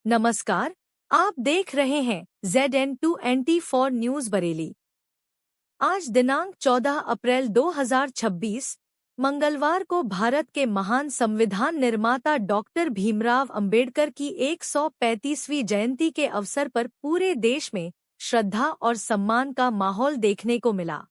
नमस्कार, आप देख रहे हैं ZN2 न्यूज बरेली। आज दिनांक 14 अप्रैल 2026 मंगलवार को भारत के महान संविधान निर्माता डॉक्टर भीमराव अंबेडकर की 135वीं जयंती के अवसर पर पूरे देश में श्रद्धा और सम्मान का माहौल देखने को मिला।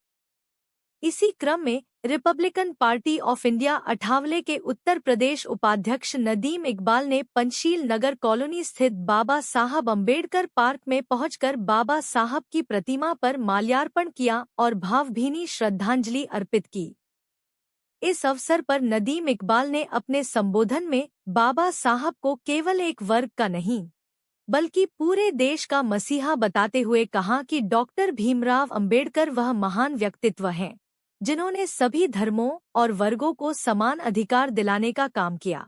इसी क्रम में Republican party of India Athawale के उत्तर प्रदेश उपाध्यक्ष नदीम इकबाल ने पंचशील नगर कॉलोनी स्थित बाबा साहब अंबेडकर पार्क में पहुंचकर बाबा साहब की प्रतिमा पर माल्यार्पण किया और भावभीनी श्रद्धांजलि अर्पित की। इस अवसर पर नदीम इकबाल ने अपने संबोधन में बाबा साहब को केवल एक वर्ग का नहीं बल्कि पूरे देश का मसीहा बताते हुए कहा कि डॉक्टर भीमराव अंबेडकर वह महान व्यक्तित्व हैं जिन्होंने सभी धर्मों और वर्गों को समान अधिकार दिलाने का काम किया।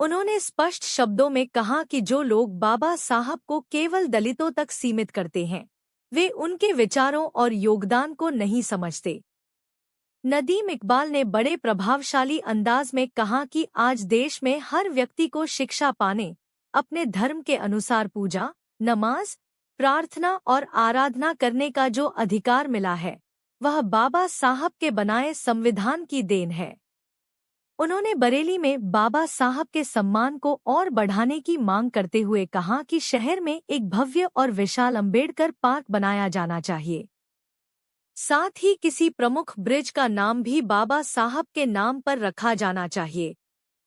उन्होंने स्पष्ट शब्दों में कहा कि जो लोग बाबा साहब को केवल दलितों तक सीमित करते हैं, वे उनके विचारों और योगदान को नहीं समझते। नदीम इकबाल ने बड़े प्रभावशाली अंदाज में कहा कि आज देश में हर व्यक्ति को शिक्षा पाने, अपने धर्म के अनुसार पूजा, नमाज, प्रार्थना और आराधना करने का जो अधिकार मिला है, वह बाबा साहब के बनाए संविधान की देन है। उन्होंने बरेली में बाबा साहब के सम्मान को और बढ़ाने की मांग करते हुए कहा कि शहर में एक भव्य और विशाल अंबेडकर पार्क बनाया जाना चाहिए। साथ ही किसी प्रमुख ब्रिज का नाम भी बाबा साहब के नाम पर रखा जाना चाहिए,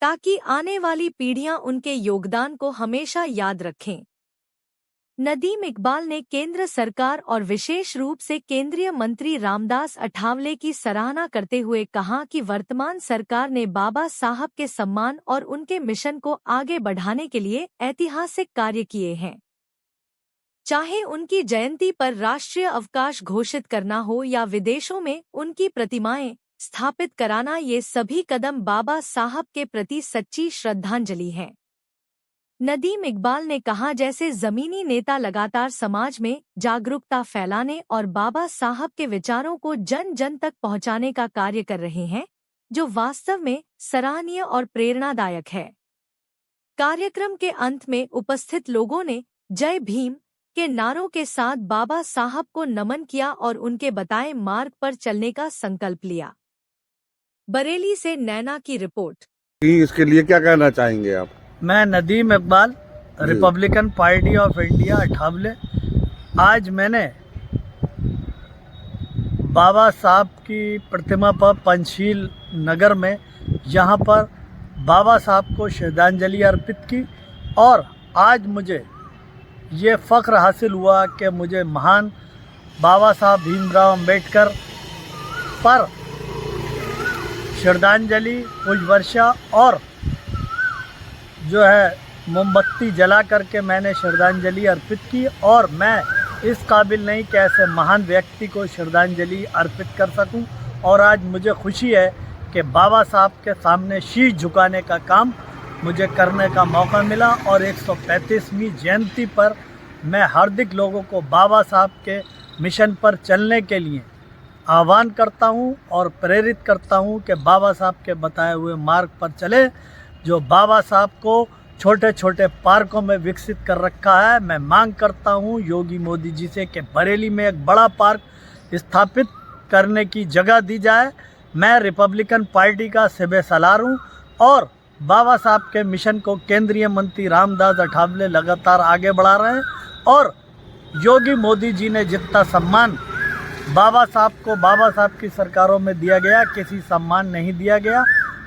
ताकि आने वाली पीढ़ियां उनके योगदान को हमेशा याद रखें। नदीम इकबाल ने केंद्र सरकार और विशेष रूप से केंद्रीय मंत्री रामदास अठावले की सराहना करते हुए कहा कि वर्तमान सरकार ने बाबा साहब के सम्मान और उनके मिशन को आगे बढ़ाने के लिए ऐतिहासिक कार्य किए हैं। चाहे उनकी जयंती पर राष्ट्रीय अवकाश घोषित करना हो या विदेशों में उनकी प्रतिमाएं स्थापित कराना, ये सभी कदम बाबा साहब के प्रति सच्ची श्रद्धांजलि हैं। नदीम इकबाल ने कहा, जैसे जमीनी नेता लगातार समाज में जागरूकता फैलाने और बाबा साहब के विचारों को जन जन तक पहुंचाने का कार्य कर रहे हैं, जो वास्तव में सराहनीय और प्रेरणादायक है। कार्यक्रम के अंत में उपस्थित लोगों ने जय भीम के नारों के साथ बाबा साहब को नमन किया और उनके बताए मार्ग पर चलने का संकल्प लिया। बरेली से नैना की रिपोर्ट। इसके लिए क्या कहना चाहेंगे आप? मैं Nadeem Iqbal, Republican party of India Athawale. आज मैंने बाबा साहब की प्रतिमा पर पंचशील नगर में यहाँ पर बाबा साहब को श्रद्धांजलि अर्पित की और आज मुझे ये फ़ख्र हासिल हुआ कि मुझे महान बाबा साहब भीमराव अंबेडकर पर श्रद्धांजलि, पुष्पवर्षा और जो है मोमबत्ती जला करके मैंने श्रद्धांजलि अर्पित की। और मैं इस काबिल नहीं कि ऐसे महान व्यक्ति को श्रद्धांजलि अर्पित कर सकूं। और आज मुझे खुशी है कि बाबा साहब के सामने शीश झुकाने का काम मुझे करने का मौका मिला। और 135वीं जयंती पर मैं हार्दिक लोगों को बाबा साहब के मिशन पर चलने के लिए आह्वान करता हूं और प्रेरित करता हूं कि बाबा साहब के बताए हुए मार्ग पर चले, जो बाबा साहब को छोटे छोटे पार्कों में विकसित कर रखा है। मैं मांग करता हूं योगी मोदी जी से कि बरेली में एक बड़ा पार्क स्थापित करने की जगह दी जाए। मैं रिपब्लिकन पार्टी का सिबे सलार हूं और बाबा साहब के मिशन को केंद्रीय मंत्री रामदास अठावले लगातार आगे बढ़ा रहे हैं। और योगी मोदी जी ने जितना सम्मान बाबा साहब को बाबा साहब की सरकारों में दिया गया, किसी सम्मान नहीं दिया गया।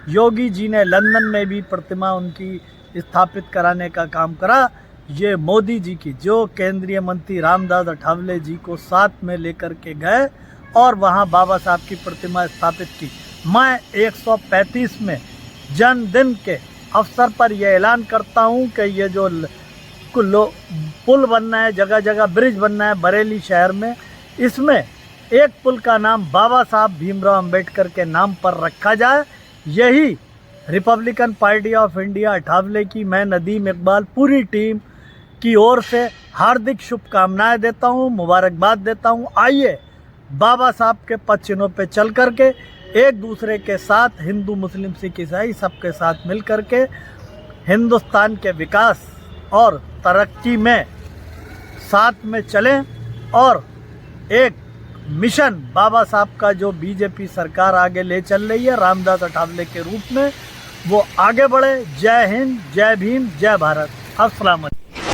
योगी जी ने लंदन में भी प्रतिमा उनकी स्थापित कराने का काम करा। ये मोदी जी की, जो केंद्रीय मंत्री रामदास अठावले जी को साथ में लेकर के गए और वहाँ बाबा साहब की प्रतिमा स्थापित की। मैं 135 में जन्मदिन के अवसर पर यह ऐलान करता हूँ कि ये जो पुल बनना है, जगह जगह ब्रिज बनना है बरेली शहर में, इसमें एक पुल का नाम बाबा साहब भीमराव अंबेडकर के नाम पर रखा जाए। यही Republican party of India Athawale की मैं नदीम इकबाल पूरी टीम की ओर से हार्दिक शुभकामनाएं देता हूं, मुबारकबाद देता हूं। आइए बाबा साहब के पद चिन्हों पे चल करके एक दूसरे के साथ, हिंदू मुस्लिम सिख ईसाई सबके साथ मिल करके हिंदुस्तान के विकास और तरक्की में साथ में चलें और एक मिशन बाबा साहब का जो बीजेपी सरकार आगे ले चल रही है रामदास अठावले के रूप में, वो आगे बढ़े। जय हिंद, जय भीम, जय भारत। अस्सलाम वालेकुम।